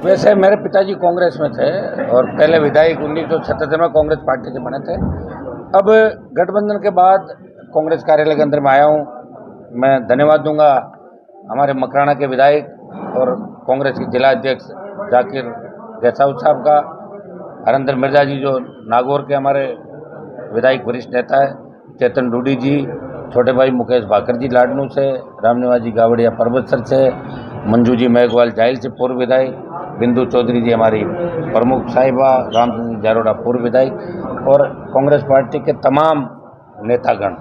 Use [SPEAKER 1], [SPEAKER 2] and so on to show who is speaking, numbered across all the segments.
[SPEAKER 1] वैसे मेरे पिताजी कांग्रेस में थे और पहले विधायक 1977 में कांग्रेस पार्टी से बने थे। अब गठबंधन के बाद कांग्रेस कार्यालय के अंदर में आया हूँ। मैं धन्यवाद दूंगा हमारे मकराना के विधायक और कांग्रेस के जिला अध्यक्ष जाकिर गहसाउद साहब का, हरिंदर मिर्जा जी जो नागौर के हमारे विधायक वरिष्ठ नेता है, चेतन डूडी जी, छोटे भाई मुकेश भाकर जी लाडनू से, रामनिवास जी गावड़िया परबतसर से, मंजू जी मेघवाल जाहिल से पूर्व विधायक, बिंदु चौधरी जी हमारी प्रमुख साहिबा, रामचंद्र जारोड़ा पूर्व विधायक और कांग्रेस पार्टी के तमाम नेतागण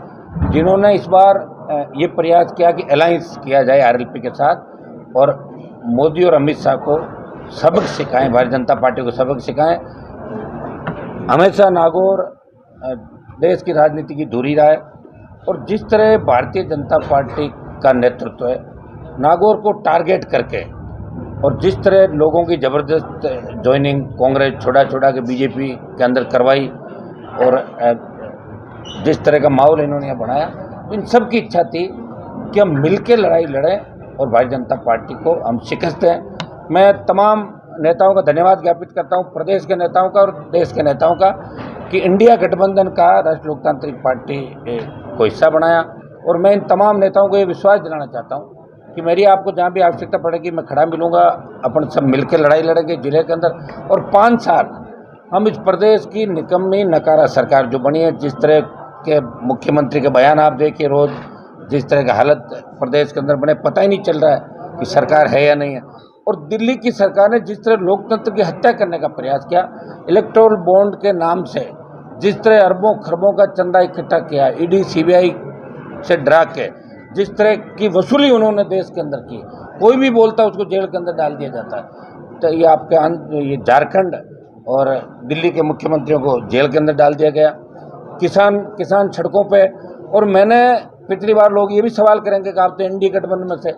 [SPEAKER 1] जिन्होंने इस बार ये प्रयास किया कि अलायंस किया जाए आरएलपी के साथ और मोदी और अमित शाह को सबक सिखाएं, भारतीय जनता पार्टी को सबक सिखाएं। हमेशा नागौर देश की राजनीति की धुरी रहा है और जिस तरह भारतीय जनता पार्टी का नेतृत्व है नागौर को टारगेट करके और जिस तरह लोगों की ज़बरदस्त ज्वाइनिंग कांग्रेस छोड़ा के बीजेपी के अंदर करवाई और जिस तरह का माहौल इन्होंने यहाँ बनाया, इन सब की इच्छा थी कि हम मिलकर लड़ाई लड़ें और भारतीय जनता पार्टी को हम शिकस्त दें। मैं तमाम नेताओं का धन्यवाद ज्ञापित करता हूँ, प्रदेश के नेताओं का और देश के नेताओं का, कि इंडिया गठबंधन का राष्ट्रीय लोकतांत्रिक पार्टी को हिस्सा बनाया। और मैं इन तमाम नेताओं को ये विश्वास दिलाना चाहता हूँ कि मेरी आपको जहाँ भी आवश्यकता पड़ेगी मैं खड़ा मिलूंगा, अपन सब मिलकर लड़ाई लड़ेंगे जिले के अंदर। और 5 साल हम इस प्रदेश की निकम्मी नकारा सरकार जो बनी है, जिस तरह के मुख्यमंत्री के बयान आप देखिए रोज, जिस तरह की हालत प्रदेश के अंदर बने, पता ही नहीं चल रहा है कि सरकार है या नहीं है। और दिल्ली की सरकार ने जिस तरह लोकतंत्र की हत्या करने का प्रयास किया, इलेक्टोरल बॉन्ड के नाम से जिस तरह अरबों खरबों का चंदा इकट्ठा किया, ईडी सीबीआई से डरा के जिस तरह की वसूली उन्होंने देश के अंदर की, कोई भी बोलता है उसको जेल के अंदर डाल दिया जाता है। तो ये आपके ये झारखंड और दिल्ली के मुख्यमंत्रियों को जेल के अंदर डाल दिया गया, किसान सड़कों पे। और मैंने पिछली बार लोग ये भी सवाल करेंगे कि आप तो एनडीए गठबंधन में से,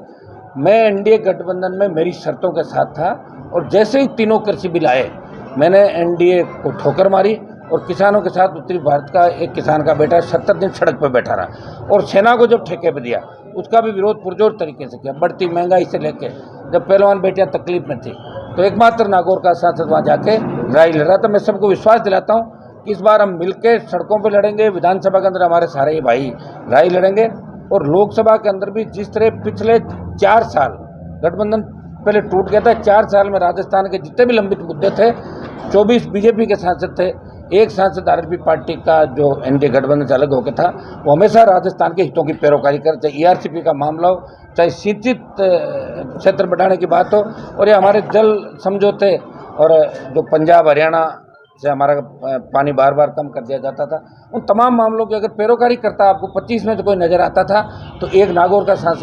[SPEAKER 1] मैं एनडीए गठबंधन में मेरी शर्तों के साथ था और जैसे ही तीनों कृषि बिल आए मैंने एनडीए को ठोकर मारी और किसानों के साथ उत्तरी भारत का एक किसान का बेटा 70 दिन सड़क पर बैठा रहा। और सेना को जब ठेके पे दिया उसका भी विरोध पुरजोर तरीके से किया, बढ़ती महंगाई से लेके जब पहलवान बेटियां तकलीफ में थी तो एकमात्र नागौर का सांसद वहाँ जाके लड़ाई लड़ा। तो मैं सबको विश्वास दिलाता हूँ कि इस बार हम मिलकर सड़कों पर लड़ेंगे, विधानसभा के अंदर हमारे सारे भाई लड़ाई लड़ेंगे और लोकसभा के अंदर भी जिस तरह पिछले 4 साल गठबंधन पहले टूट गया था, 4 साल में राजस्थान के जितने भी लंबित मुद्दे थे 24 बीजेपी के सांसद थे, एक सांसद आरएलपी पार्टी का जो एनडीए गठबंधन से अलग होकर था, वो हमेशा राजस्थान के हितों की पैरोकारी करे, चाहे ईआरसीपी का मामला हो, चाहे सिंचित क्षेत्र बढ़ाने की बात हो, और ये हमारे जल समझौते और जो पंजाब हरियाणा से हमारा पानी बार बार कम कर दिया जाता था, उन तमाम मामलों की अगर पैरोकारी करता आपको 25 में तो कोई नज़र आता था तो एक नागौर का सांसद